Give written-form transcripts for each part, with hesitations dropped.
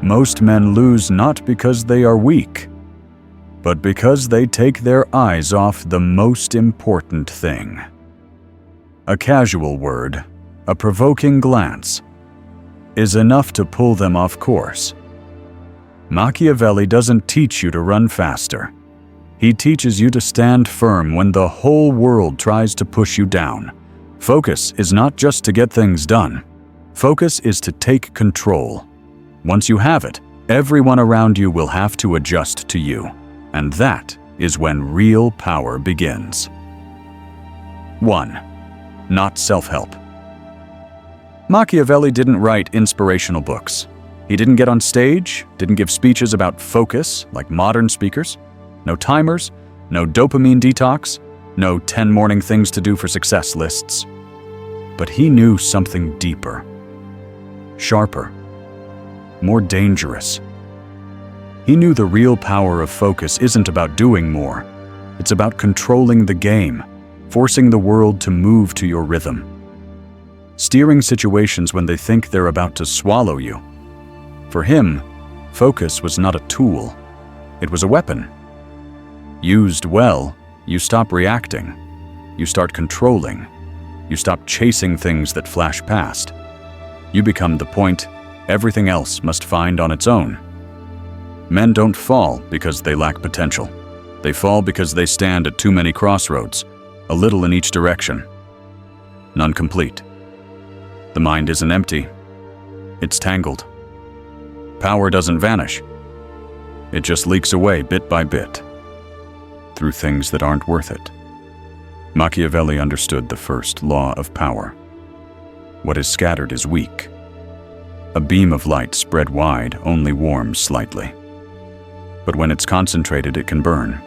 Most men lose not because they are weak, but because they take their eyes off the most important thing. A casual word, a provoking glance, is enough to pull them off course. Machiavelli doesn't teach you to run faster. He teaches you to stand firm when the whole world tries to push you down. Focus is not just to get things done. Focus is to take control. Once you have it, everyone around you will have to adjust to you. And that is when real power begins. 1. Not self-help. Machiavelli didn't write inspirational books. He didn't get on stage, didn't give speeches about focus like modern speakers. No timers, no dopamine detox, no 10 morning things to do for success lists. But he knew something deeper, sharper, more dangerous. He knew the real power of focus isn't about doing more. It's about controlling the game, forcing the world to move to your rhythm. Steering situations when they think they're about to swallow you. For him, focus was not a tool. It was a weapon. Used well, you stop reacting. You start controlling. You stop chasing things that flash past. You become the point everything else must find on its own. Men don't fall because they lack potential. They fall because they stand at too many crossroads, a little in each direction. None complete. The mind isn't empty. It's tangled. Power doesn't vanish. It just leaks away bit by bit, through things that aren't worth it. Machiavelli understood the first law of power. What is scattered is weak. A beam of light spread wide only warms slightly. But when it's concentrated, it can burn.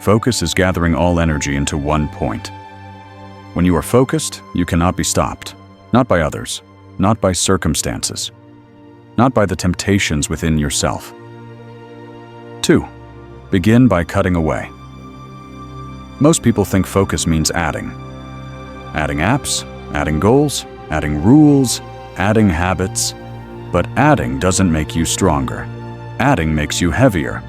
Focus is gathering all energy into one point. When you are focused, you cannot be stopped. Not by others, not by circumstances, not by the temptations within yourself. 2. Begin by cutting away. Most people think focus means adding. Adding apps, adding goals, adding rules, adding habits. But adding doesn't make you stronger. Adding makes you heavier.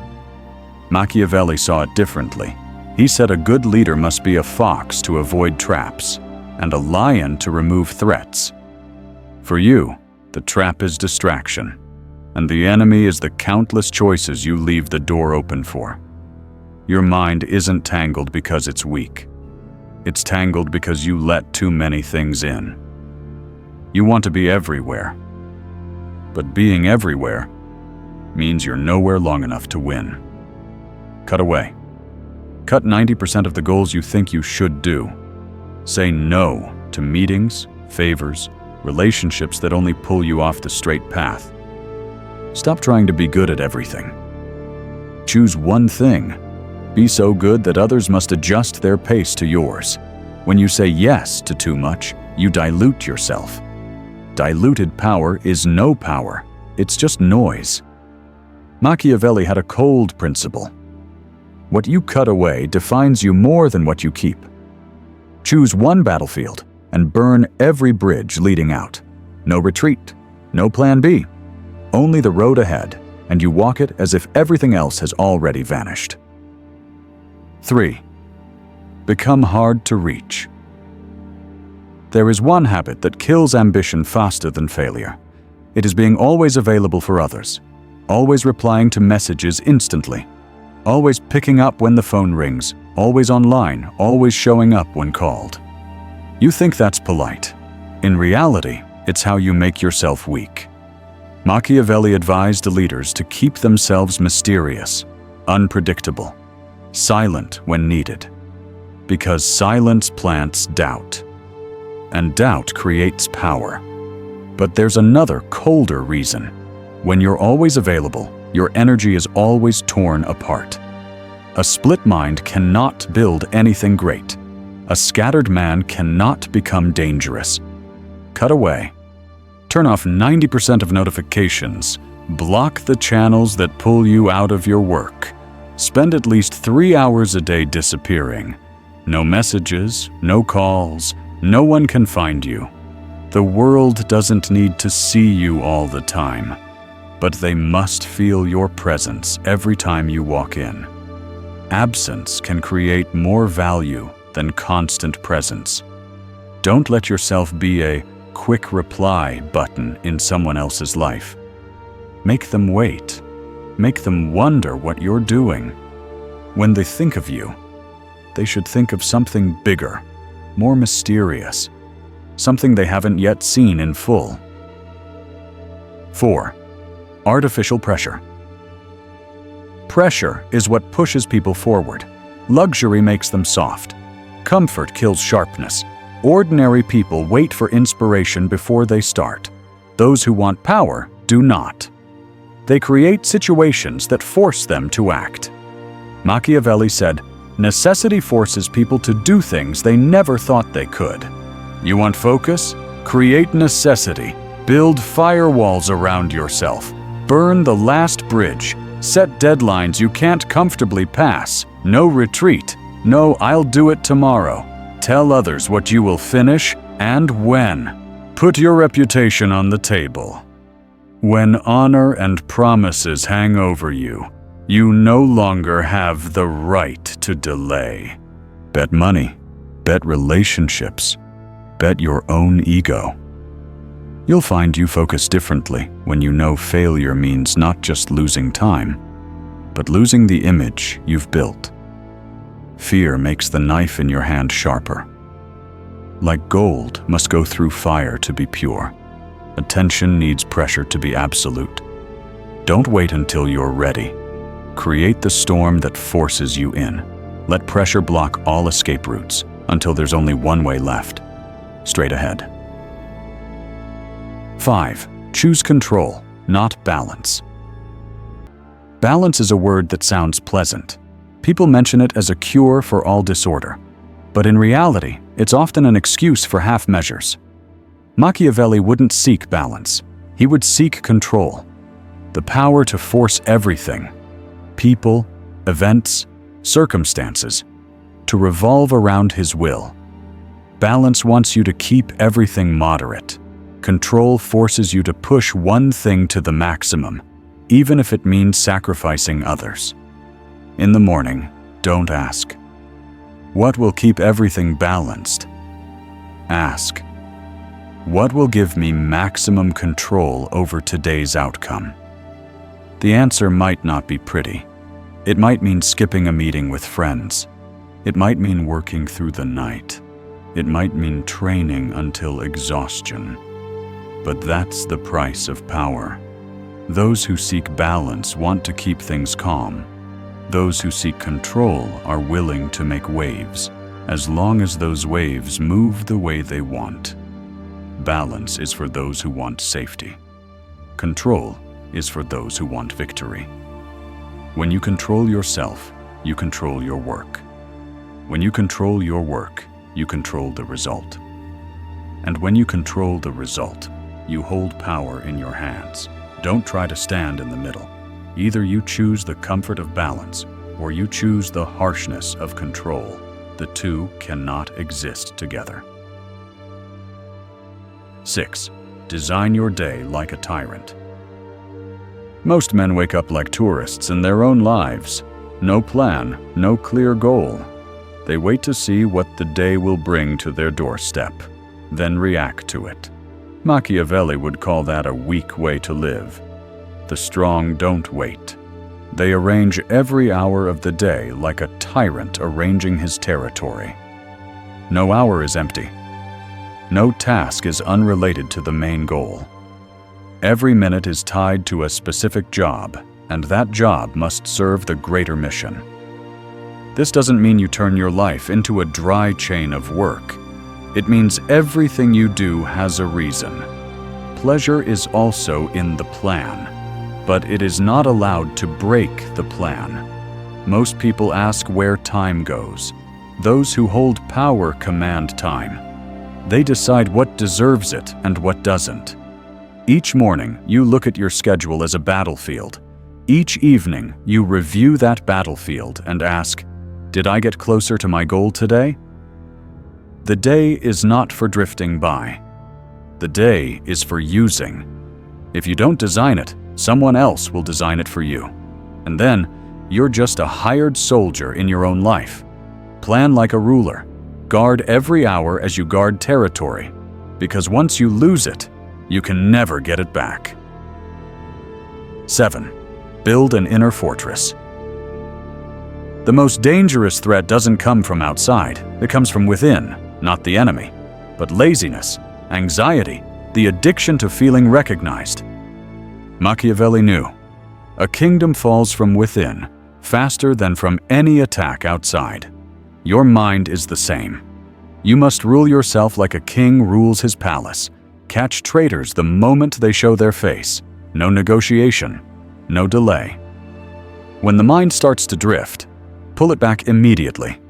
Machiavelli saw it differently. He said a good leader must be a fox to avoid traps, and a lion to remove threats. For you, the trap is distraction, and the enemy is the countless choices you leave the door open for. Your mind isn't tangled because it's weak. It's tangled because you let too many things in. You want to be everywhere, but being everywhere means you're nowhere long enough to win. Cut away. Cut 90% of the goals you think you should do. Say no to meetings, favors, relationships that only pull you off the straight path. Stop trying to be good at everything. Choose one thing. Be so good that others must adjust their pace to yours. When you say yes to too much, you dilute yourself. Diluted power is no power. It's just noise. Machiavelli had a cold principle. What you cut away defines you more than what you keep. Choose one battlefield and burn every bridge leading out. No retreat, no plan B, only the road ahead, and you walk it as if everything else has already vanished. 3. Become hard to reach. There is one habit that kills ambition faster than failure. It is being always available for others, always replying to messages instantly, always picking up when the phone rings, always online, always showing up when called. You think that's polite. In reality, it's how you make yourself weak. Machiavelli advised the leaders to keep themselves mysterious, unpredictable, silent when needed, because silence plants doubt, and doubt creates power. But there's another, colder reason. When you're always available, your energy is always torn apart. A split mind cannot build anything great. A scattered man cannot become dangerous. Cut away. Turn off 90% of notifications. Block the channels that pull you out of your work. Spend at least 3 hours a day disappearing. No messages, no calls, no one can find you. The world doesn't need to see you all the time. but they must feel your presence every time you walk in. Absence can create more value than constant presence. Don't let yourself be a quick reply button in someone else's life. Make them wait. Make them wonder what you're doing. When they think of you, they should think of something bigger, more mysterious, something they haven't yet seen in full. 4. Artificial pressure. Pressure is what pushes people forward. Luxury makes them soft. Comfort kills sharpness. Ordinary people wait for inspiration before they start. Those who want power do not. They create situations that force them to act. Machiavelli said, "Necessity forces people to do things they never thought they could." You want focus? Create necessity. Build firewalls around yourself. Burn the last bridge. Set deadlines you can't comfortably pass. No retreat. No, I'll do it tomorrow. Tell others what you will finish and when. Put your reputation on the table. When honor and promises hang over you, you no longer have the right to delay. Bet money. Bet relationships. Bet your own ego. You'll find you focus differently when you know failure means not just losing time, but losing the image you've built. Fear makes the knife in your hand sharper. Like gold must go through fire to be pure. Attention needs pressure to be absolute. Don't wait until you're ready. Create the storm that forces you in. Let pressure block all escape routes until there's only one way left. Straight ahead. 5. Choose control, not balance. Balance is a word that sounds pleasant. People mention it as a cure for all disorder. But in reality, it's often an excuse for half measures. Machiavelli wouldn't seek balance. He would seek control. The power to force everything, people, events, circumstances, to revolve around his will. Balance wants you to keep everything moderate. Control forces you to push one thing to the maximum, even if it means sacrificing others. In the morning, don't ask, "What will keep everything balanced?" Ask, "What will give me maximum control over today's outcome?" The answer might not be pretty. It might mean skipping a meeting with friends. It might mean working through the night. It might mean training until exhaustion. But that's the price of power. Those who seek balance want to keep things calm. Those who seek control are willing to make waves, as long as those waves move the way they want. Balance is for those who want safety. Control is for those who want victory. When you control yourself, you control your work. When you control your work, you control the result. And when you control the result, you hold power in your hands. Don't try to stand in the middle. Either you choose the comfort of balance, or you choose the harshness of control. The two cannot exist together. 6. Design your day like a tyrant. Most men wake up like tourists in their own lives. No plan, no clear goal. They wait to see what the day will bring to their doorstep, then react to it. Machiavelli would call that a weak way to live. The strong don't wait. They arrange every hour of the day like a tyrant arranging his territory. No hour is empty. No task is unrelated to the main goal. Every minute is tied to a specific job, and that job must serve the greater mission. This doesn't mean you turn your life into a dry chain of work. It means everything you do has a reason. Pleasure is also in the plan, but it is not allowed to break the plan. Most people ask where time goes. Those who hold power command time. They decide what deserves it and what doesn't. Each morning, you look at your schedule as a battlefield. Each evening, you review that battlefield and ask, "Did I get closer to my goal today?" The day is not for drifting by. The day is for using. If you don't design it, Someone else will design it for you. And then, you're just a hired soldier in your own life. Plan like a ruler. Guard every hour as you guard territory, because once you lose it, you can never get it back. 7. Build an inner fortress. The most dangerous threat doesn't come from outside. It comes from within, not the enemy, but laziness, anxiety, the addiction to feeling recognized. Machiavelli knew, a kingdom falls from within, faster than from any attack outside. Your mind is the same. You must rule yourself like a king rules his palace. Catch traitors the moment they show their face. No negotiation, no delay. When the mind starts to drift, pull it back immediately.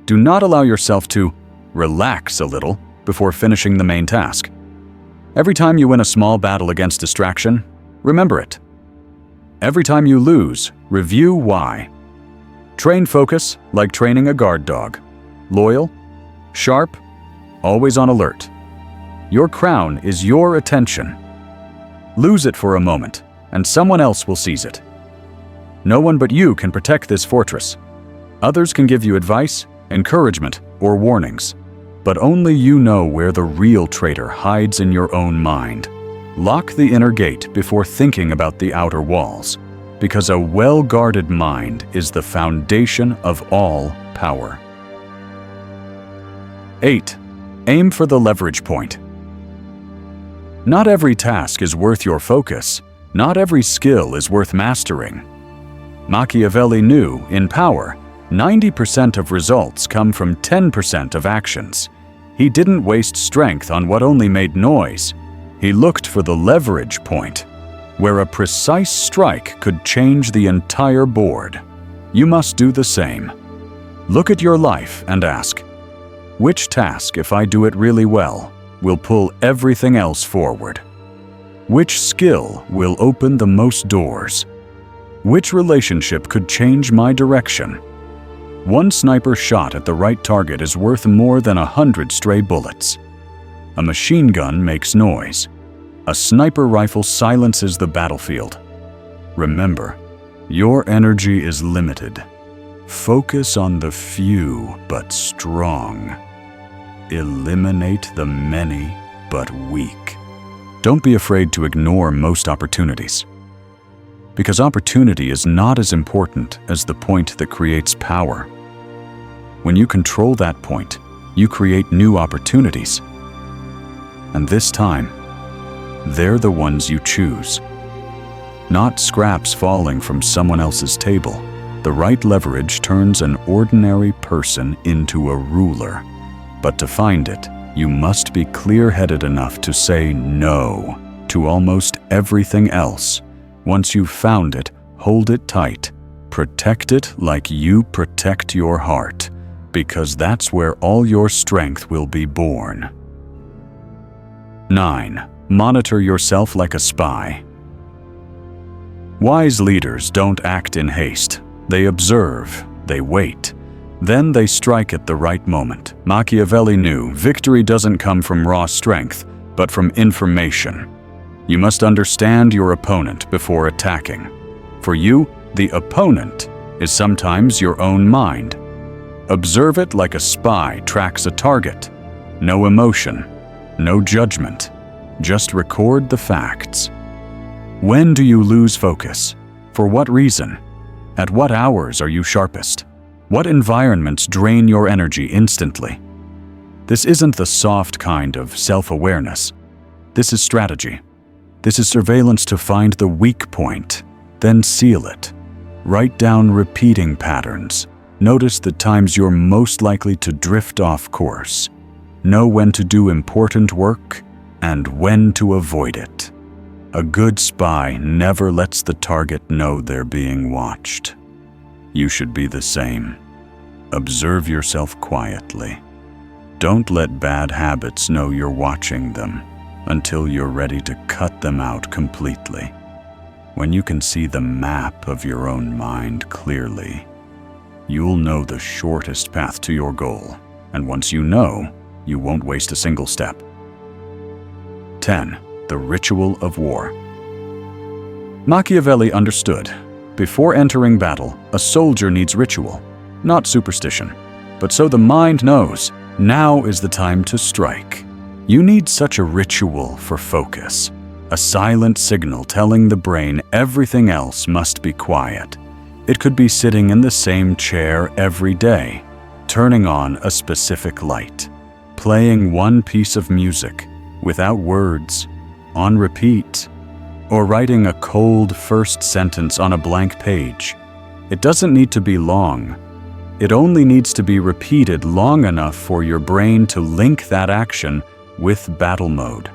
Do not allow yourself to relax a little before finishing the main task. Every time you win a small battle against distraction, remember it. Every time you lose, review why. Train focus like training a guard dog. Loyal, sharp, always on alert. Your crown is your attention. Lose it for a moment, and someone else will seize it. No one but you can protect this fortress. Others can give you advice, encouragement, or warnings, but only you know where the real traitor hides in your own mind. Lock the inner gate before thinking about the outer walls, because a well-guarded mind is the foundation of all power. 8. Aim for the leverage point. Not every task is worth your focus. Not every skill is worth mastering. Machiavelli knew, in power, 90% of results come from 10% of actions. He didn't waste strength on what only made noise. He looked for the leverage point, where a precise strike could change the entire board. You must do the same. Look at your life and ask, which task, if I do it really well, will pull everything else forward? Which skill will open the most doors? Which relationship could change my direction? One sniper shot at the right target is worth more than 100 stray bullets. A machine gun makes noise. A sniper rifle silences the battlefield. Remember, your energy is limited. Focus on the few but strong. Eliminate the many but weak. Don't be afraid to ignore most opportunities, because opportunity is not as important as the point that creates power. When you control that point, you create new opportunities. And this time, they're the ones you choose. Not scraps falling from someone else's table. The right leverage turns an ordinary person into a ruler. But to find it, you must be clear-headed enough to say no to almost everything else. Once you've found it, hold it tight. Protect it like you protect your heart, because that's where all your strength will be born. 9. Monitor yourself like a spy. Wise leaders don't act in haste. They observe, they wait. Then they strike at the right moment. Machiavelli knew victory doesn't come from raw strength, but from information. You must understand your opponent before attacking. For you, the opponent is sometimes your own mind. Observe it like a spy tracks a target. No emotion, no judgment. Just record the facts. When do you lose focus? For what reason? At what hours are you sharpest? What environments drain your energy instantly? This isn't the soft kind of self-awareness. This is strategy. This is surveillance to find the weak point, then seal it. Write down repeating patterns. Notice the times you're most likely to drift off course. Know when to do important work and when to avoid it. A good spy never lets the target know they're being watched. You should be the same. Observe yourself quietly. Don't let bad habits know you're watching them until you're ready to cut them out completely. When you can see the map of your own mind clearly, you'll know the shortest path to your goal, and once you know, you won't waste a single step. 10. The ritual of war. Machiavelli understood. Before entering battle, a soldier needs ritual, not superstition. But so the mind knows, now is the time to strike. You need such a ritual for focus, a silent signal telling the brain everything else must be quiet. It could be sitting in the same chair every day, turning on a specific light, playing one piece of music without words, on repeat, or writing a cold first sentence on a blank page. It doesn't need to be long. It only needs to be repeated long enough for your brain to link that action with battle mode.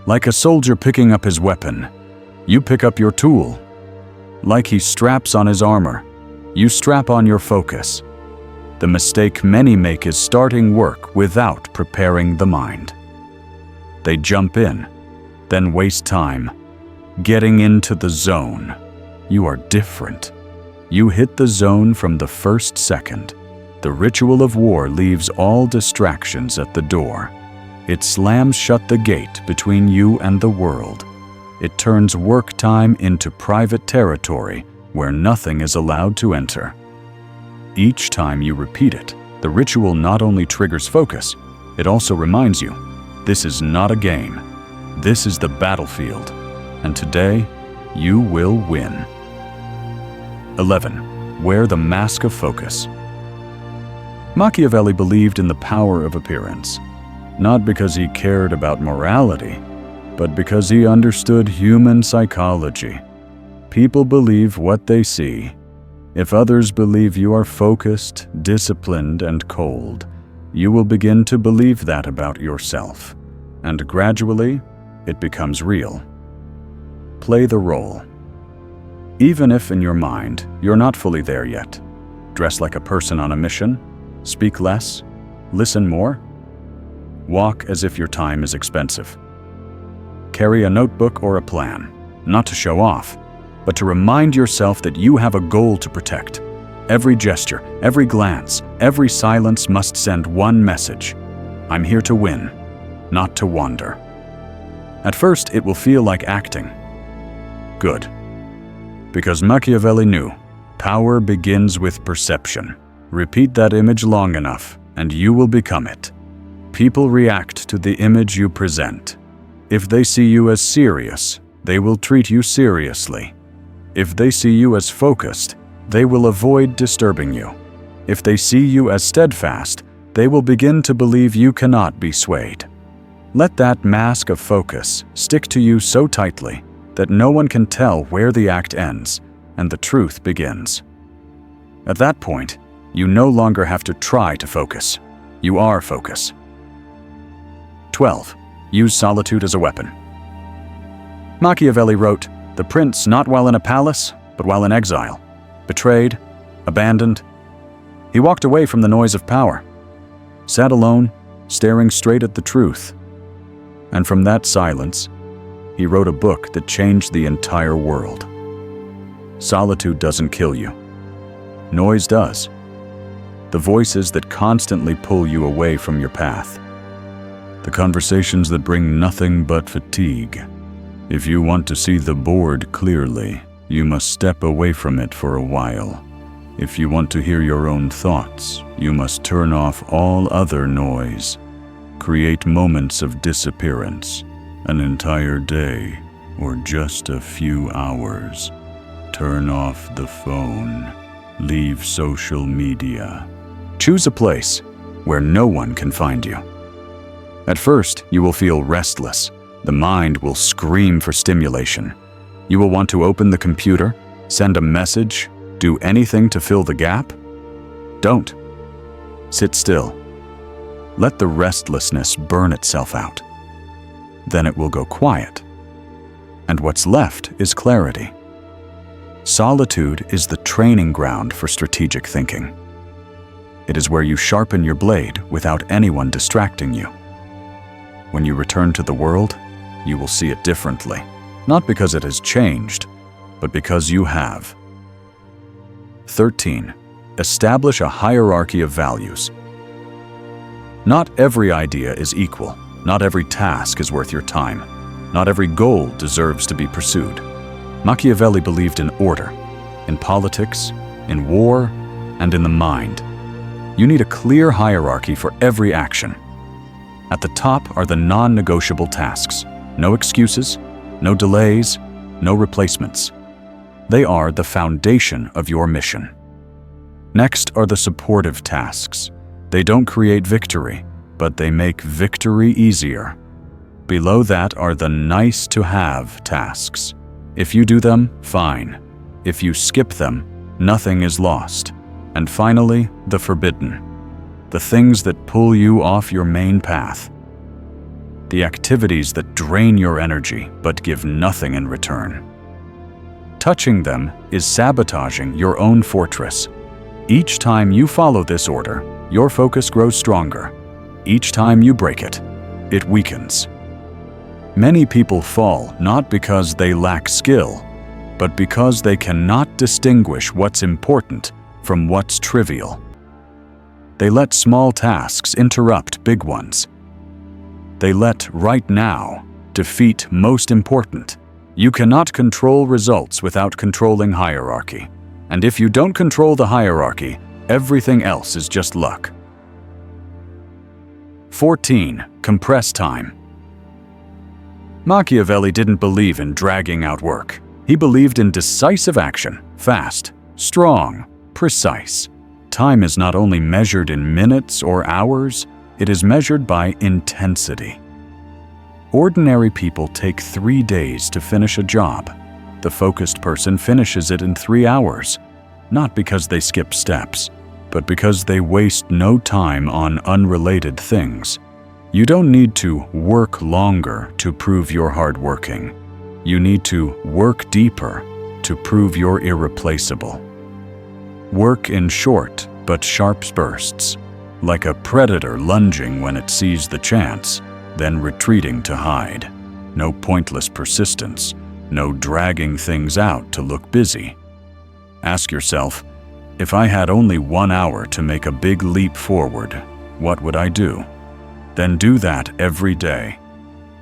Like a soldier picking up his weapon, you pick up your tool. Like he straps on his armor, you strap on your focus. The mistake many make is starting work without preparing the mind. They jump in, then waste time, getting into the zone. You are different. You hit the zone from the first second. The ritual of war leaves all distractions at the door. It slams shut the gate between you and the world. It turns work time into private territory where nothing is allowed to enter. Each time you repeat it, the ritual not only triggers focus, it also reminds you, this is not a game. This is the battlefield, and today you will win. 11. Wear the mask of focus. Machiavelli believed in the power of appearance, not because he cared about morality, but because he understood human psychology. People believe what they see. If others believe you are focused, disciplined, and cold, you will begin to believe that about yourself, and gradually, it becomes real. Play the role. Even if in your mind, you're not fully there yet. Dress like a person on a mission, speak less, listen more. Walk as if your time is expensive. Carry a notebook or a plan, not to show off, but to remind yourself that you have a goal to protect. Every gesture, every glance, every silence must send one message. I'm here to win, not to wander. At first, it will feel like acting. Good. Because Machiavelli knew, power begins with perception. Repeat that image long enough, and you will become it. People react to the image you present. If they see you as serious, they will treat you seriously. If they see you as focused, they will avoid disturbing you. If they see you as steadfast, they will begin to believe you cannot be swayed. Let that mask of focus stick to you so tightly that no one can tell where the act ends and the truth begins. At that point, you no longer have to try to focus. You are focus. 12. Use solitude as a weapon. Machiavelli wrote, "The prince not while in a palace, but while in exile, betrayed, abandoned. He walked away from the noise of power, sat alone, staring straight at the truth. And from that silence, he wrote a book that changed the entire world." Solitude doesn't kill you. Noise does. The voices that constantly pull you away from your path. The conversations that bring nothing but fatigue. If you want to see the board clearly, you must step away from it for a while. If you want to hear your own thoughts, you must turn off all other noise. Create moments of disappearance, an entire day, or just a few hours. Turn off the phone. Leave social media. Choose a place where no one can find you. At first, you will feel restless. The mind will scream for stimulation. You will want to open the computer, send a message, do anything to fill the gap. Don't. Sit still. Let the restlessness burn itself out. Then it will go quiet. And what's left is clarity. Solitude is the training ground for strategic thinking. It is where you sharpen your blade without anyone distracting you. When you return to the world, you will see it differently, not because it has changed, but because you have. 13. Establish a hierarchy of values. Not every idea is equal. Not every task is worth your time. Not every goal deserves to be pursued. Machiavelli believed in order, in politics, in war, and in the mind. You need a clear hierarchy for every action. At the top are the non-negotiable tasks. No excuses, no delays, no replacements. They are the foundation of your mission. Next are the supportive tasks. They don't create victory, but they make victory easier. Below that are the nice-to-have tasks. If you do them, fine. If you skip them, nothing is lost. And finally, the forbidden. The things that pull you off your main path. The activities that drain your energy but give nothing in return. Touching them is sabotaging your own fortress. Each time you follow this order, your focus grows stronger. Each time you break it, it weakens. Many people fall not because they lack skill, but because they cannot distinguish what's important from what's trivial. They let small tasks interrupt big ones. They let right now defeat most important. You cannot control results without controlling hierarchy. And if you don't control the hierarchy, everything else is just luck. 14. Compress time. Machiavelli didn't believe in dragging out work. He believed in decisive action, fast, strong, precise. Time is not only measured in minutes or hours, it is measured by intensity. Ordinary people take 3 days to finish a job. The focused person finishes it in 3 hours, not because they skip steps, but because they waste no time on unrelated things. You don't need to work longer to prove you're hardworking. You need to work deeper to prove you're irreplaceable. Work in short but sharp bursts, like a predator lunging when it sees the chance, then retreating to hide. No pointless persistence, no dragging things out to look busy. Ask yourself, if I had only 1 hour to make a big leap forward, what would I do? Then do that every day.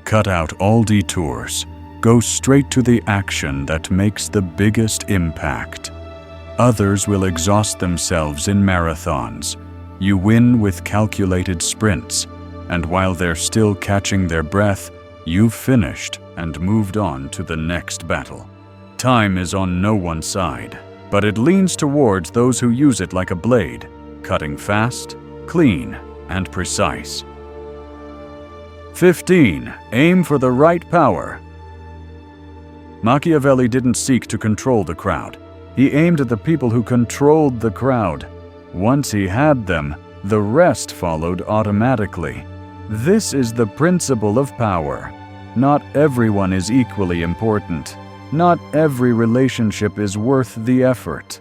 Cut out all detours. Go straight to the action that makes the biggest impact. Others will exhaust themselves in marathons. You win with calculated sprints, and while they're still catching their breath, you've finished and moved on to the next battle. Time is on no one side, but it leans towards those who use it like a blade, cutting fast, clean, and precise. 15. Aim for the right power. Machiavelli didn't seek to control the crowd. He aimed at the people who controlled the crowd. Once he had them, the rest followed automatically. This is the principle of power. Not everyone is equally important. Not every relationship is worth the effort.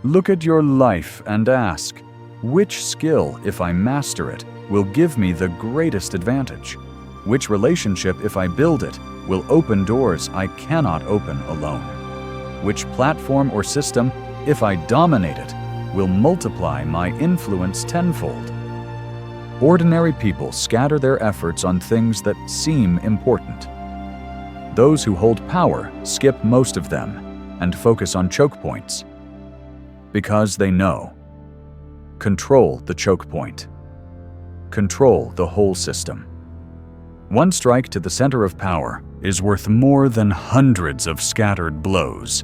Look at your life and ask, which skill, if I master it, will give me the greatest advantage? Which relationship, if I build it, will open doors I cannot open alone? Which platform or system, if I dominate it, will multiply my influence tenfold? Ordinary people scatter their efforts on things that seem important. Those who hold power skip most of them and focus on choke points. Because they know. Control the choke point. Control the whole system. One strike to the center of power is worth more than hundreds of scattered blows.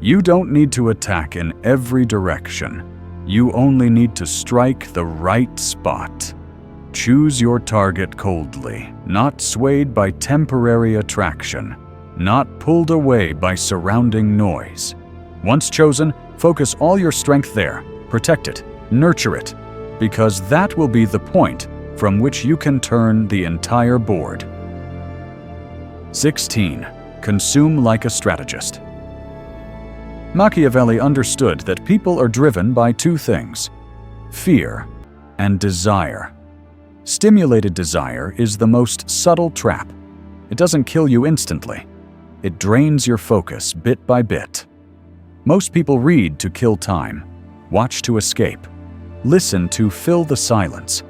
You don't need to attack in every direction. You only need to strike the right spot. Choose your target coldly, not swayed by temporary attraction, not pulled away by surrounding noise. Once chosen, focus all your strength there, protect it, nurture it, because that will be the point from which you can turn the entire board. 16. Consume like a strategist. Machiavelli understood that people are driven by 2 things: fear and desire. Stimulated desire is the most subtle trap. It doesn't kill you instantly. It drains your focus bit by bit. Most people read to kill time, watch to escape, listen to fill the silence.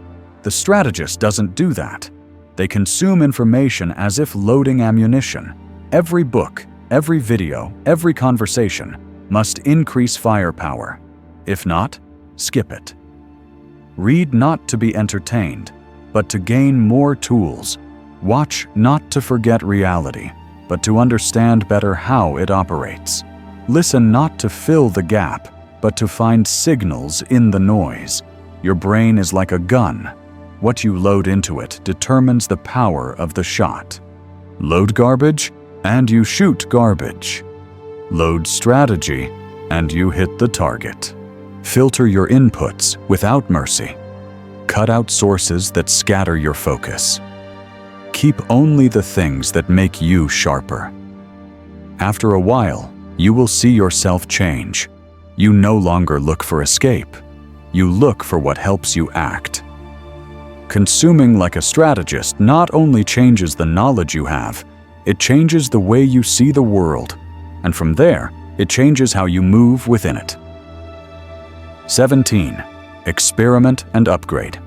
The strategist doesn't do that. They consume information as if loading ammunition. Every book, Every video, every conversation must increase firepower. If not, skip it. Read not to be entertained, but to gain more tools. Watch not to forget reality, but to understand better how it operates. Listen not to fill the gap, but to find signals in the noise. Your brain is like a gun. What you load into it determines the power of the shot. Load garbage, and you shoot garbage. Load strategy, and you hit the target. Filter your inputs without mercy. Cut out sources that scatter your focus. Keep only the things that make you sharper. After a while, you will see yourself change. You no longer look for escape. You look for what helps you act. Consuming like a strategist not only changes the knowledge you have, it changes the way you see the world, and from there, it changes how you move within it. 17. Experiment and upgrade.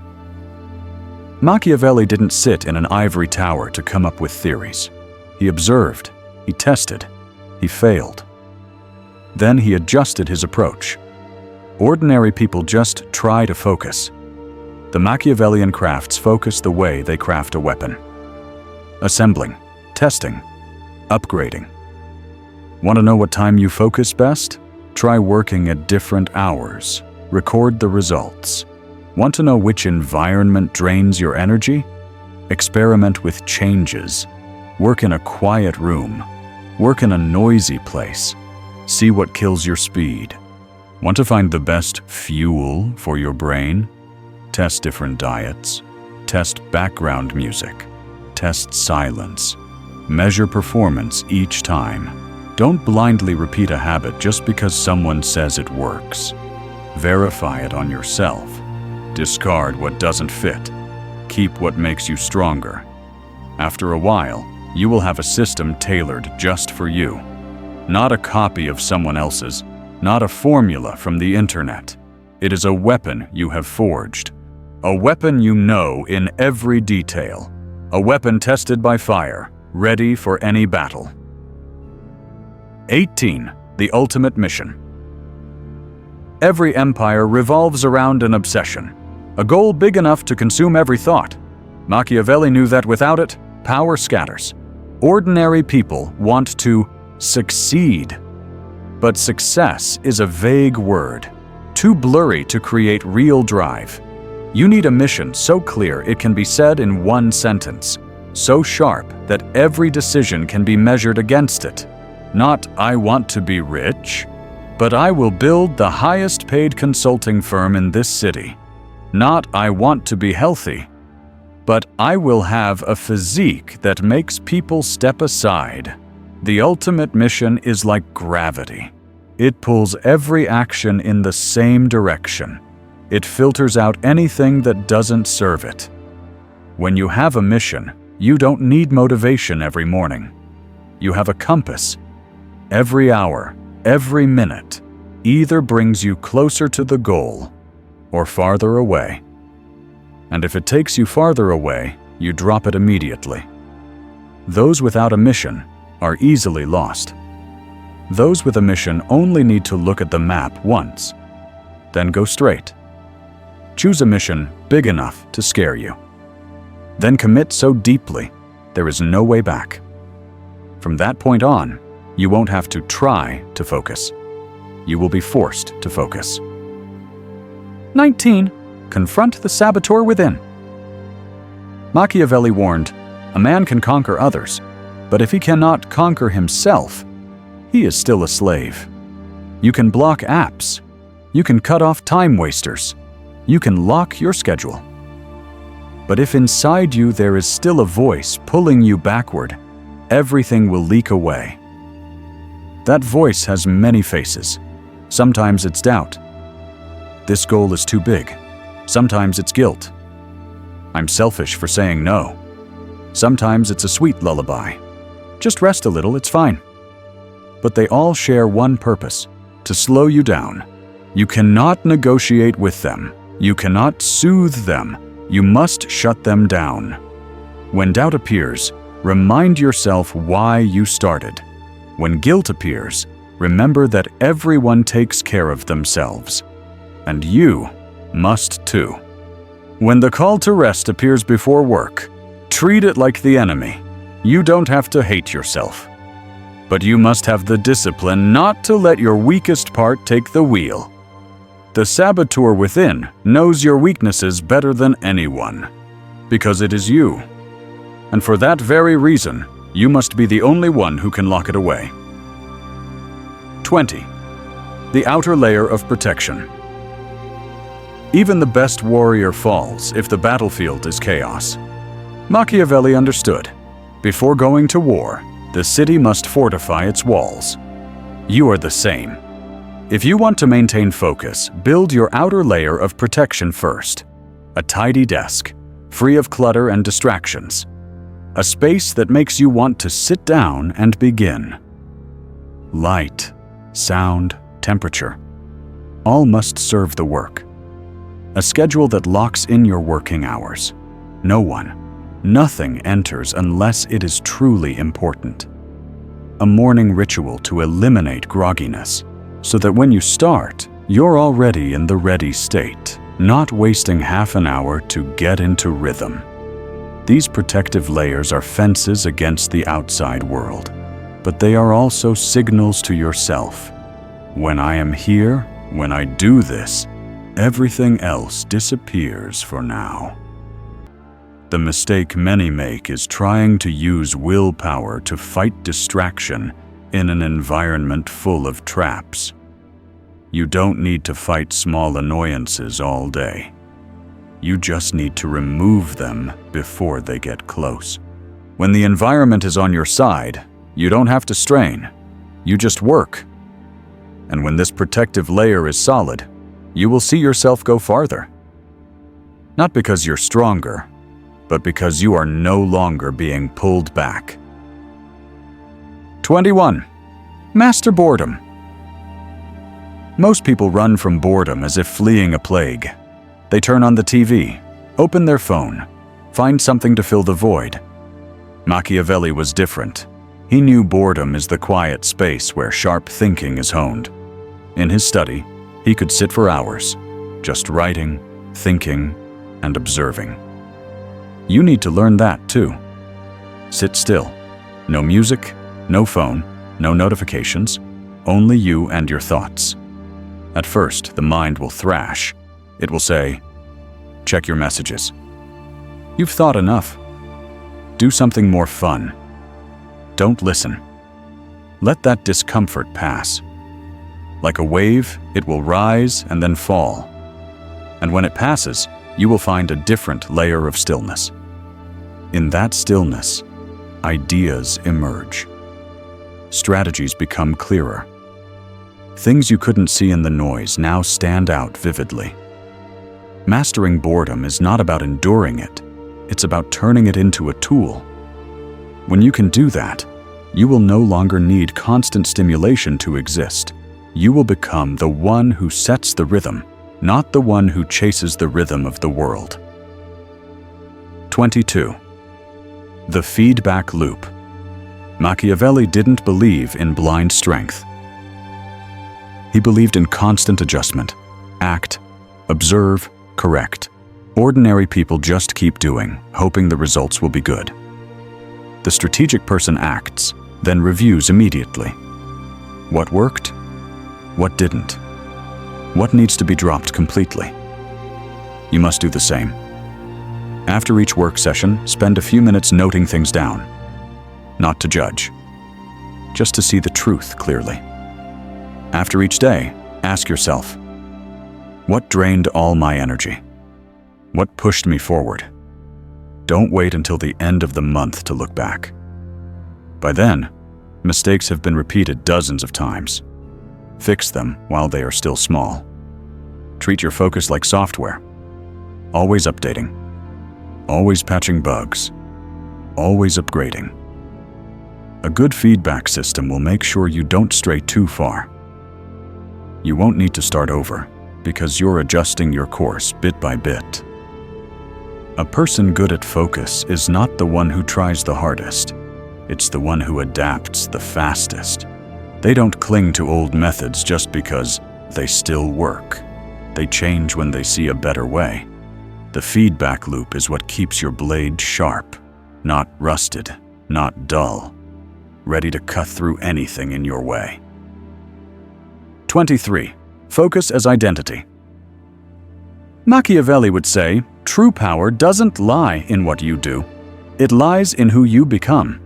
Machiavelli didn't sit in an ivory tower to come up with theories. He observed, he tested, he failed. Then he adjusted his approach. Ordinary people just try to focus. The Machiavellian crafts focus the way they craft a weapon. Assembling, testing, upgrading. Want to know what time you focus best? Try working at different hours. Record the results. Want to know which environment drains your energy? Experiment with changes. Work in a quiet room. Work in a noisy place. See what kills your speed. Want to find the best fuel for your brain? Test different diets. Test background music. Test silence. Measure performance each time. Don't blindly repeat a habit just because someone says it works. Verify it on yourself. Discard what doesn't fit. Keep what makes you stronger. After a while, you will have a system tailored just for you. Not a copy of someone else's, not a formula from the internet. It is a weapon you have forged. A weapon you know in every detail. A weapon tested by fire, ready for any battle. 18. The ultimate mission. Every empire revolves around an obsession, a goal big enough to consume every thought. Machiavelli knew that without it, power scatters. Ordinary people want to succeed. But success is a vague word, too blurry to create real drive. You need a mission so clear it can be said in one sentence, so sharp that every decision can be measured against it. Not, I want to be rich, but I will build the highest paid consulting firm in this city. Not, I want to be healthy, but I will have a physique that makes people step aside. The ultimate mission is like gravity. It pulls every action in the same direction. It filters out anything that doesn't serve it. When you have a mission, you don't need motivation every morning. You have a compass. Every hour, every minute, either brings you closer to the goal or farther away. And if it takes you farther away, you drop it immediately. Those without a mission are easily lost. Those with a mission only need to look at the map once, then go straight. Choose a mission big enough to scare you. Then commit so deeply, there is no way back. From that point on, you won't have to try to focus. You will be forced to focus. 19. Confront the saboteur within. Machiavelli warned, a man can conquer others, but if he cannot conquer himself, he is still a slave. You can block apps. You can cut off time wasters. You can lock your schedule. But if inside you there is still a voice pulling you backward, everything will leak away. That voice has many faces. Sometimes it's doubt. This goal is too big. Sometimes it's guilt. I'm selfish for saying no. Sometimes it's a sweet lullaby. Just rest a little, it's fine. But they all share one purpose, to slow you down. You cannot negotiate with them. You cannot soothe them. You must shut them down. When doubt appears, remind yourself why you started. When guilt appears, remember that everyone takes care of themselves. And you must too. When the call to rest appears before work, treat it like the enemy. You don't have to hate yourself. But you must have the discipline not to let your weakest part take the wheel. The saboteur within knows your weaknesses better than anyone, because it is you. And for that very reason, you must be the only one who can lock it away. 20. The outer layer of protection. Even the best warrior falls if the battlefield is chaos. Machiavelli understood. Before going to war, the city must fortify its walls. You are the same. If you want to maintain focus, build your outer layer of protection first. A tidy desk, free of clutter and distractions. A space that makes you want to sit down and begin. Light, sound, temperature, all must serve the work. A schedule that locks in your working hours. No one, nothing enters unless it is truly important. A morning ritual to eliminate grogginess, so that when you start, you're already in the ready state, not wasting half an hour to get into rhythm. These protective layers are fences against the outside world, but they are also signals to yourself. When I am here, when I do this, everything else disappears for now. The mistake many make is trying to use willpower to fight distraction in an environment full of traps. You don't need to fight small annoyances all day. You just need to remove them before they get close. When the environment is on your side, you don't have to strain. You just work. And when this protective layer is solid, you will see yourself go farther. Not because you're stronger, but because you are no longer being pulled back. 21. Master boredom. Most people run from boredom as if fleeing a plague. They turn on the TV, open their phone, find something to fill the void. Machiavelli was different. He knew boredom is the quiet space where sharp thinking is honed. In his study, he could sit for hours, just writing, thinking, and observing. You need to learn that too. Sit still. No music, no phone, no notifications, only you and your thoughts. At first, the mind will thrash. It will say, check your messages. You've thought enough. Do something more fun. Don't listen. Let that discomfort pass. Like a wave, it will rise and then fall. And when it passes, you will find a different layer of stillness. In that stillness, ideas emerge. Strategies become clearer. Things you couldn't see in the noise now stand out vividly. Mastering boredom is not about enduring it. It's about turning it into a tool. When you can do that, you will no longer need constant stimulation to exist. You will become the one who sets the rhythm, not the one who chases the rhythm of the world. 22. The feedback loop. Machiavelli didn't believe in blind strength. He believed in constant adjustment. Act, observe, correct. Ordinary people just keep doing, hoping the results will be good. The strategic person acts, then reviews immediately. What worked? What didn't? What needs to be dropped completely? You must do the same. After each work session, spend a few minutes noting things down. Not to judge, just to see the truth clearly. After each day, ask yourself, what drained all my energy? What pushed me forward? Don't wait until the end of the month to look back. By then, mistakes have been repeated dozens of times. Fix them while they are still small. Treat your focus like software. Always updating. Always patching bugs. Always upgrading. A good feedback system will make sure you don't stray too far. You won't need to start over because you're adjusting your course bit by bit. A person good at focus is not the one who tries the hardest. It's the one who adapts the fastest. They don't cling to old methods just because they still work. They change when they see a better way. The feedback loop is what keeps your blade sharp, not rusted, not dull, ready to cut through anything in your way. 23. Focus as identity. Machiavelli would say, true power doesn't lie in what you do. It lies in who you become.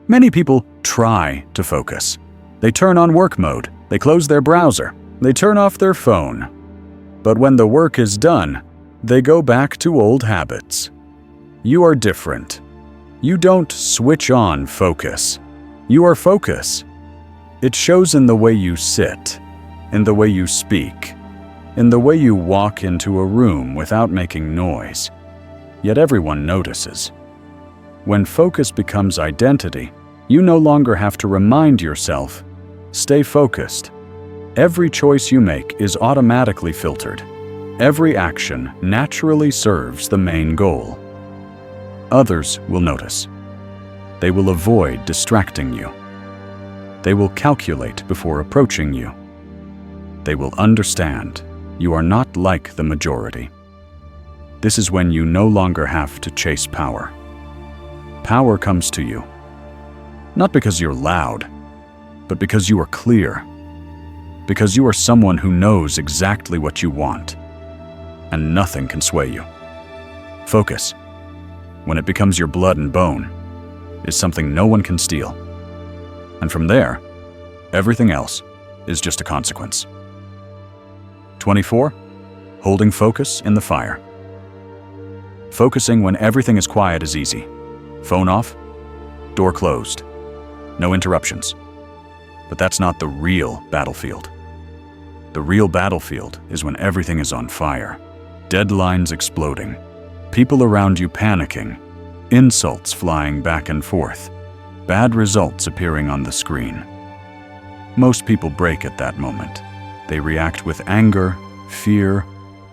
Many people try to focus. They turn on work mode, they close their browser, they turn off their phone. But when the work is done, they go back to old habits. You are different. You don't switch on focus. You are focus. It shows in the way you sit, in the way you speak, in the way you walk into a room without making noise. Yet everyone notices. When focus becomes identity, you no longer have to remind yourself, stay focused. Every choice you make is automatically filtered. Every action naturally serves the main goal. Others will notice. They will avoid distracting you. They will calculate before approaching you. They will understand you are not like the majority. This is when you no longer have to chase power. Power comes to you, not because you're loud, but because you are clear, because you are someone who knows exactly what you want, and nothing can sway you. Focus, when it becomes your blood and bone, is something no one can steal. And from there, everything else is just a consequence. 24. Holding focus in the fire. Focusing when everything is quiet is easy. Phone off, door closed, no interruptions. But that's not the real battlefield. The real battlefield is when everything is on fire, deadlines exploding, people around you panicking, insults flying back and forth, bad results appearing on the screen. Most people break at that moment. They react with anger, fear,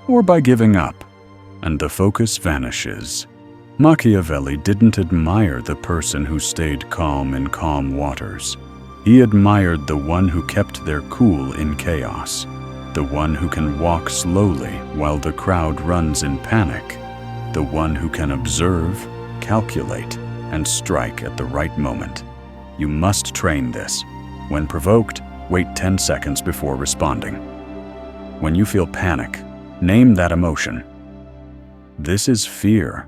or by giving up, and the focus vanishes. Machiavelli didn't admire the person who stayed calm in calm waters. He admired the one who kept their cool in chaos, the one who can walk slowly while the crowd runs in panic, the one who can observe, calculate, and strike at the right moment. You must train this. When provoked, wait 10 seconds before responding. When you feel panic, name that emotion. This is fear.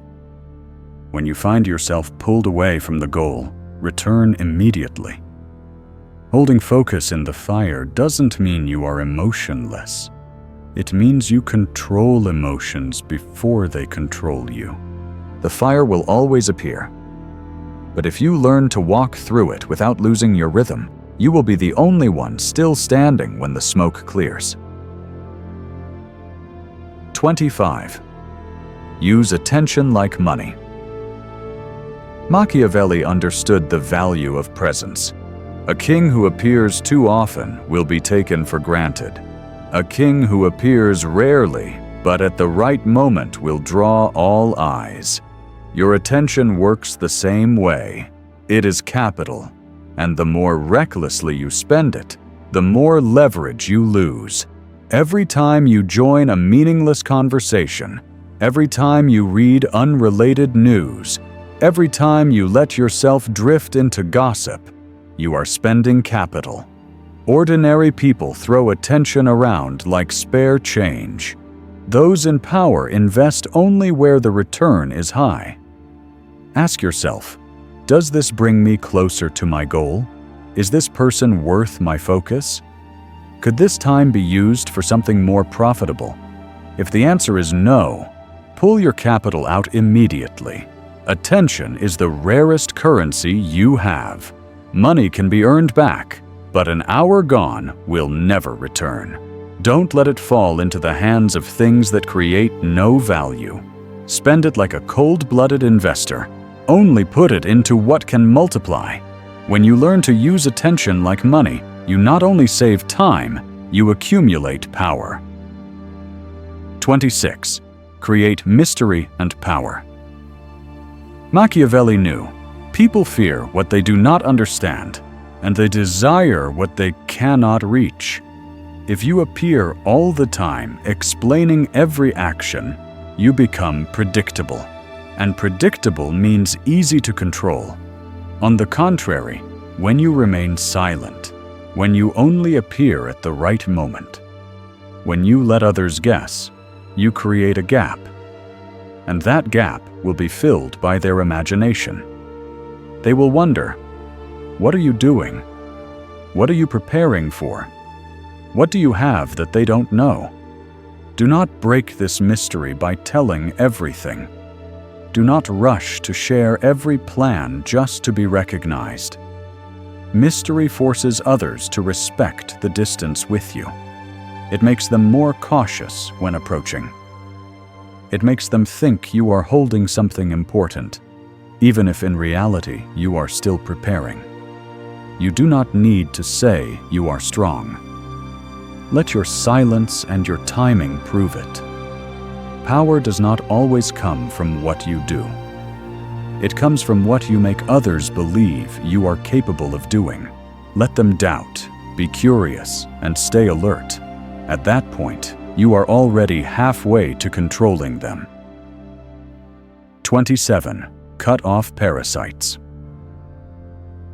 When you find yourself pulled away from the goal, return immediately. Holding focus in the fire doesn't mean you are emotionless. It means you control emotions before they control you. The fire will always appear. But if you learn to walk through it without losing your rhythm, you will be the only one still standing when the smoke clears. 25. Use attention like money. Machiavelli understood the value of presence. A king who appears too often will be taken for granted. A king who appears rarely, but at the right moment will draw all eyes. Your attention works the same way. It is capital, and the more recklessly you spend it, the more leverage you lose. Every time you join a meaningless conversation, every time you read unrelated news, every time you let yourself drift into gossip, you are spending capital. Ordinary people throw attention around like spare change. Those in power invest only where the return is high. Ask yourself, does this bring me closer to my goal? Is this person worth my focus? Could this time be used for something more profitable? If the answer is no, pull your capital out immediately. Attention is the rarest currency you have. Money can be earned back, but an hour gone will never return. Don't let it fall into the hands of things that create no value. Spend it like a cold-blooded investor. Only put it into what can multiply. When you learn to use attention like money, you not only save time, you accumulate power. 26. Create mystery and power. Machiavelli knew People fear what they do not understand, and they desire what they cannot reach. If you appear all the time explaining every action, you become predictable. And predictable means easy to control. On the contrary, when you remain silent, when you only appear at the right moment, when you let others guess, you create a gap. And that gap will be filled by their imagination. They will wonder, what are you doing? What are you preparing for? What do you have that they don't know? Do not break this mystery by telling everything. Do not rush to share every plan just to be recognized. Mystery forces others to respect the distance with you. It makes them more cautious when approaching. It makes them think you are holding something important, even if in reality you are still preparing. You do not need to say you are strong. Let your silence and your timing prove it. Power does not always come from what you do. It comes from what you make others believe you are capable of doing. Let them doubt, be curious, and stay alert. At that point, you are already halfway to controlling them. 27. Cut off parasites.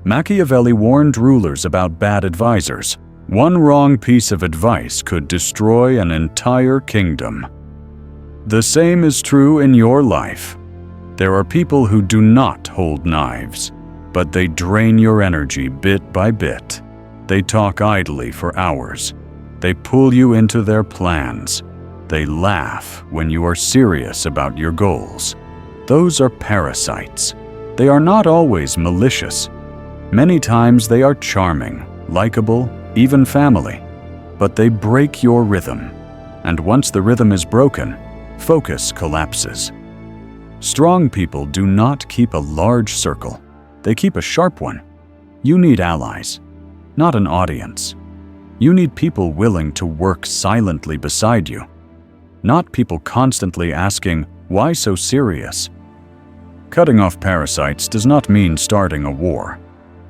Machiavelli warned rulers about bad advisors. One wrong piece of advice could destroy an entire kingdom. The same is true in your life. There are people who do not hold knives, but they drain your energy bit by bit. They talk idly for hours. They pull you into their plans. They laugh when you are serious about your goals. Those are parasites. They are not always malicious. Many times they are charming, likable, even family. But they break your rhythm. And once the rhythm is broken, focus collapses. Strong people do not keep a large circle. They keep a sharp one. You need allies, not an audience. You need people willing to work silently beside you, not people constantly asking, "Why so serious?" Cutting off parasites does not mean starting a war.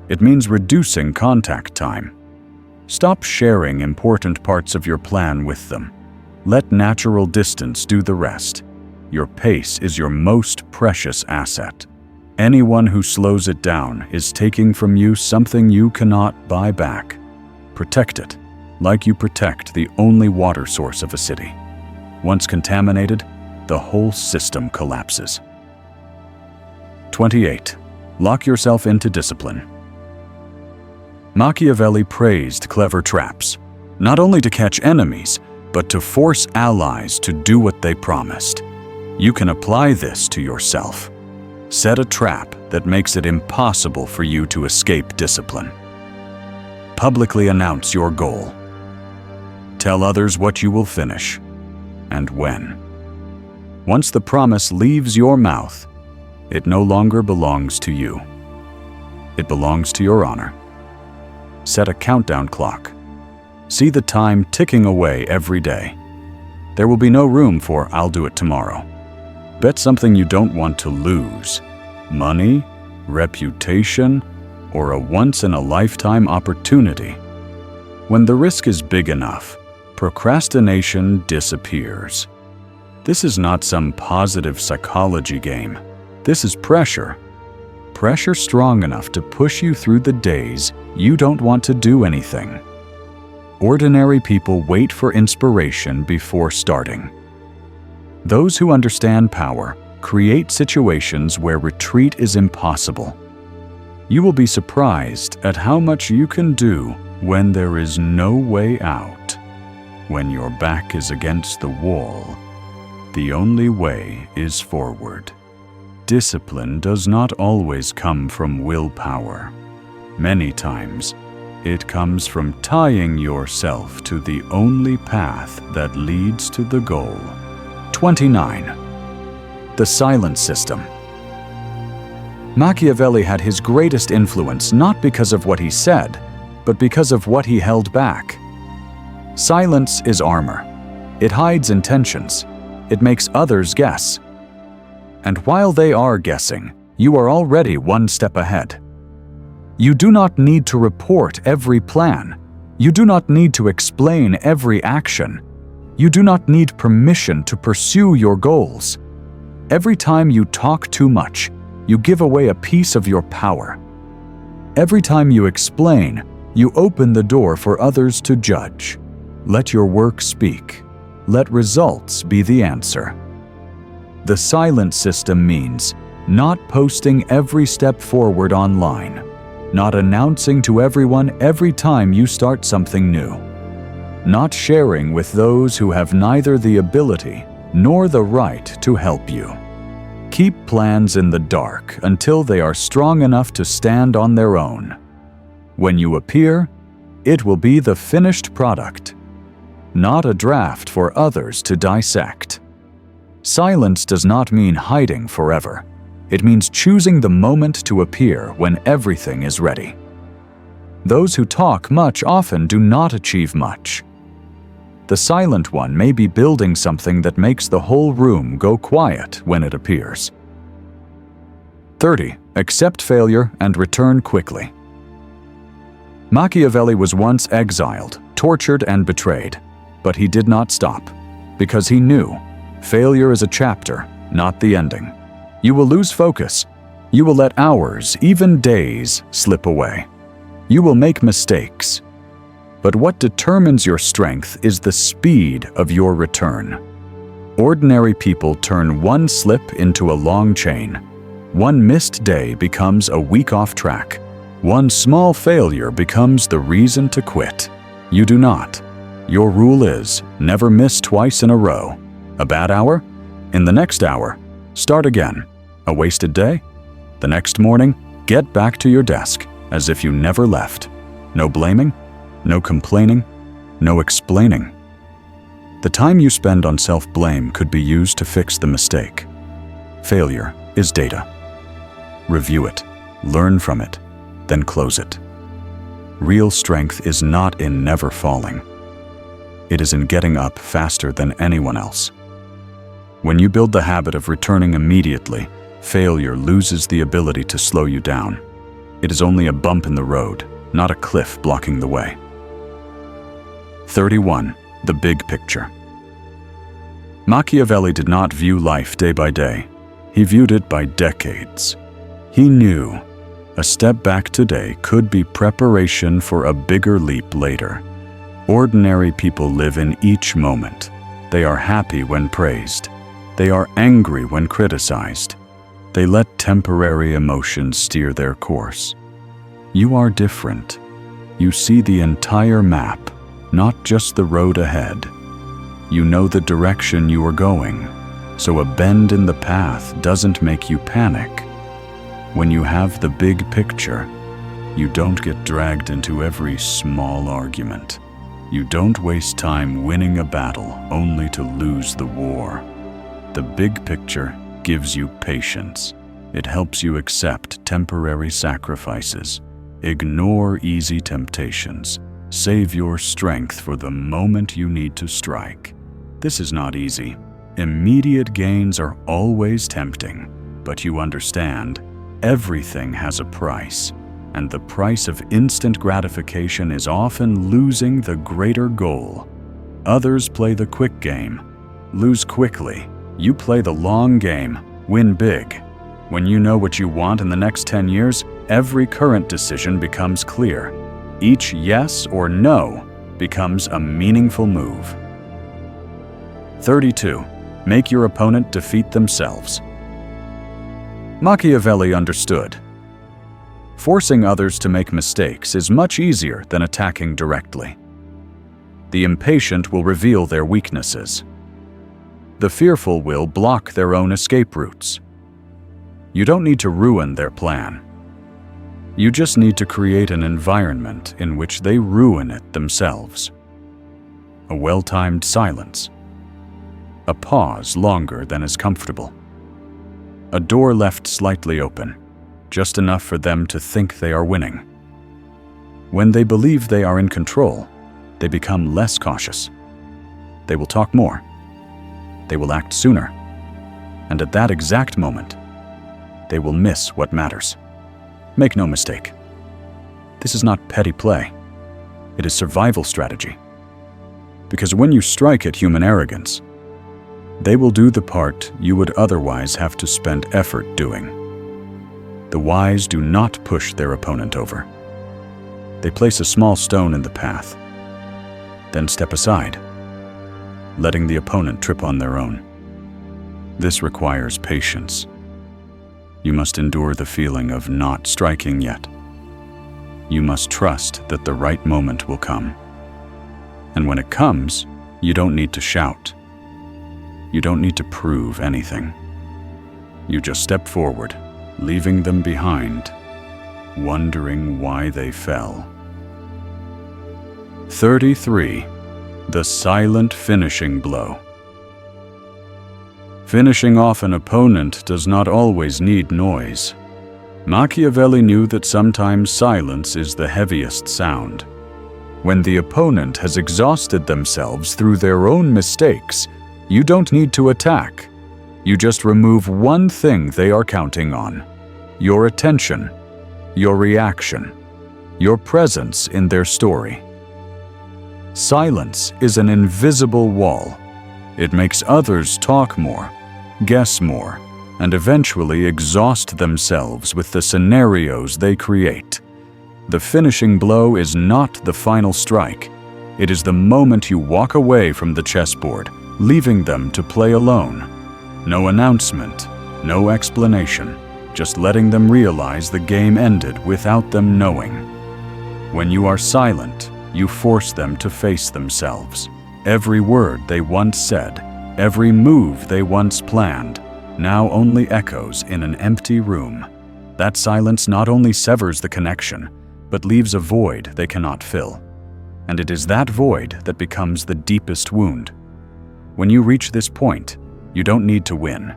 It means reducing contact time. Stop sharing important parts of your plan with them. Let natural distance do the rest. Your pace is your most precious asset. Anyone who slows it down is taking from you something you cannot buy back. Protect it, like you protect the only water source of a city. Once contaminated, the whole system collapses. 28. Lock yourself into discipline. Machiavelli praised clever traps, not only to catch enemies, but to force allies to do what they promised. You can apply this to yourself. Set a trap that makes it impossible for you to escape discipline. Publicly announce your goal. Tell others what you will finish and when. Once the promise leaves your mouth, it no longer belongs to you. It belongs to your honor. Set a countdown clock. See the time ticking away every day. There will be no room for "I'll do it tomorrow." Bet something you don't want to lose. Money, reputation, or a once-in-a-lifetime opportunity. When the risk is big enough, procrastination disappears. This is not some positive psychology game. This is pressure. Pressure strong enough to push you through the days you don't want to do anything. Ordinary people wait for inspiration before starting. Those who understand power create situations where retreat is impossible. You will be surprised at how much you can do when there is no way out. When your back is against the wall, the only way is forward. Discipline does not always come from willpower. Many times, it comes from tying yourself to the only path that leads to the goal. 29. The silent system. Machiavelli had his greatest influence not because of what he said, but because of what he held back. Silence is armor. It hides intentions. It makes others guess. And while they are guessing, you are already one step ahead. You do not need to report every plan. You do not need to explain every action. You do not need permission to pursue your goals. Every time you talk too much, you give away a piece of your power. Every time you explain, you open the door for others to judge. Let your work speak. Let results be the answer. The silent system means not posting every step forward online, not announcing to everyone every time you start something new, not sharing with those who have neither the ability nor the right to help you. Keep plans in the dark until they are strong enough to stand on their own. When you appear, it will be the finished product, not a draft for others to dissect. Silence does not mean hiding forever. It means choosing the moment to appear when everything is ready. Those who talk much often do not achieve much. The silent one may be building something that makes the whole room go quiet when it appears. 30. Accept failure and return quickly. Machiavelli was once exiled, tortured, and betrayed, but he did not stop, because he knew failure is a chapter, not the ending. You will lose focus. You will let hours, even days, slip away. You will make mistakes. But what determines your strength is the speed of your return. Ordinary people turn one slip into a long chain. One missed day becomes a week off track. One small failure becomes the reason to quit. You do not. Your rule is never miss twice in a row. A bad hour? In the next hour, start again. A wasted day? The next morning, get back to your desk as if you never left. No blaming, no complaining, no explaining. The time you spend on self-blame could be used to fix the mistake. Failure is data. Review it, learn from it, then close it. Real strength is not in never falling. It is in getting up faster than anyone else. When you build the habit of returning immediately, failure loses the ability to slow you down. It is only a bump in the road, not a cliff blocking the way. 31. The big picture. Machiavelli did not view life day by day. He viewed it by decades. He knew a step back today could be preparation for a bigger leap later. Ordinary people live in each moment. They are happy when praised. They are angry when criticized. They let temporary emotions steer their course. You are different. You see the entire map, not just the road ahead. You know the direction you are going, so a bend in the path doesn't make you panic. When you have the big picture, you don't get dragged into every small argument. You don't waste time winning a battle only to lose the war. The big picture gives you patience. It helps you accept temporary sacrifices. Ignore easy temptations. Save your strength for the moment you need to strike. This is not easy. Immediate gains are always tempting, but you understand, everything has a price, and the price of instant gratification is often losing the greater goal. Others play the quick game. Lose quickly. You play the long game. Win big. When you know what you want in the next 10 years, every current decision becomes clear. Each yes or no becomes a meaningful move. 32. Make your opponent defeat themselves. Machiavelli understood. Forcing others to make mistakes is much easier than attacking directly. The impatient will reveal their weaknesses. The fearful will block their own escape routes. You don't need to ruin their plan. You just need to create an environment in which they ruin it themselves. A well-timed silence. A pause longer than is comfortable. A door left slightly open, just enough for them to think they are winning. When they believe they are in control, they become less cautious. They will talk more. They will act sooner. And at that exact moment, they will miss what matters. Make no mistake. This is not petty play. It is survival strategy. Because when you strike at human arrogance, they will do the part you would otherwise have to spend effort doing. The wise do not push their opponent over. They place a small stone in the path, then step aside, letting the opponent trip on their own. This requires patience. You must endure the feeling of not striking yet. You must trust that the right moment will come. And when it comes, you don't need to shout. You don't need to prove anything. You just step forward, leaving them behind, wondering why they fell. 33. The silent finishing blow. Finishing off an opponent does not always need noise. Machiavelli knew that sometimes silence is the heaviest sound. When the opponent has exhausted themselves through their own mistakes, you don't need to attack. You just remove one thing they are counting on: your attention, your reaction, your presence in their story. Silence is an invisible wall. It makes others talk more, guess more, and eventually exhaust themselves with the scenarios they create. The finishing blow is not the final strike. It is the moment you walk away from the chessboard, leaving them to play alone. No announcement, no explanation, just letting them realize the game ended without them knowing. When you are silent, you force them to face themselves. Every word they once said, every move they once planned, now only echoes in an empty room. That silence not only severs the connection, but leaves a void they cannot fill. And it is that void that becomes the deepest wound. When you reach this point, you don't need to win.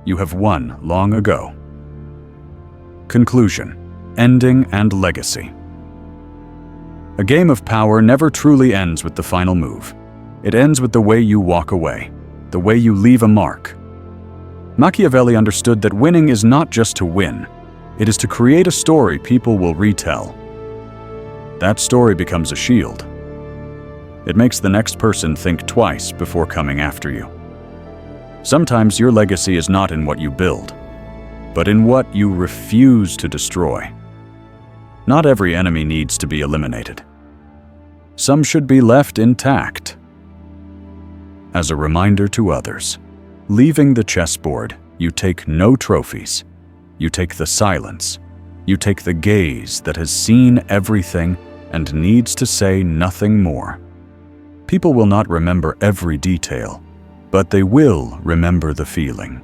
You have won long ago. Conclusion, ending, and legacy. A game of power never truly ends with the final move. It ends with the way you walk away, the way you leave a mark. Machiavelli understood that winning is not just to win. It is to create a story people will retell. That story becomes a shield. It makes the next person think twice before coming after you. Sometimes your legacy is not in what you build, but in what you refuse to destroy. Not every enemy needs to be eliminated. Some should be left intact. As a reminder to others, leaving the chessboard, you take no trophies. You take the silence. You take the gaze that has seen everything and needs to say nothing more. People will not remember every detail, but they will remember the feeling.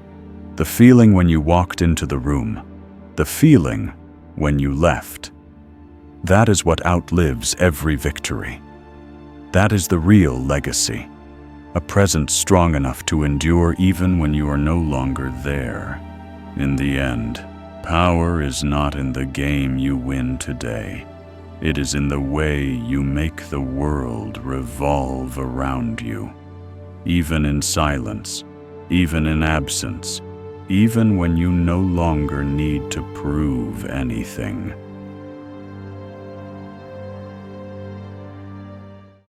The feeling when you walked into the room. The feeling when you left. That is what outlives every victory. That is the real legacy. A presence strong enough to endure even when you are no longer there. In the end, power is not in the game you win today. It is in the way you make the world revolve around you. Even in silence, even in absence, even when you no longer need to prove anything.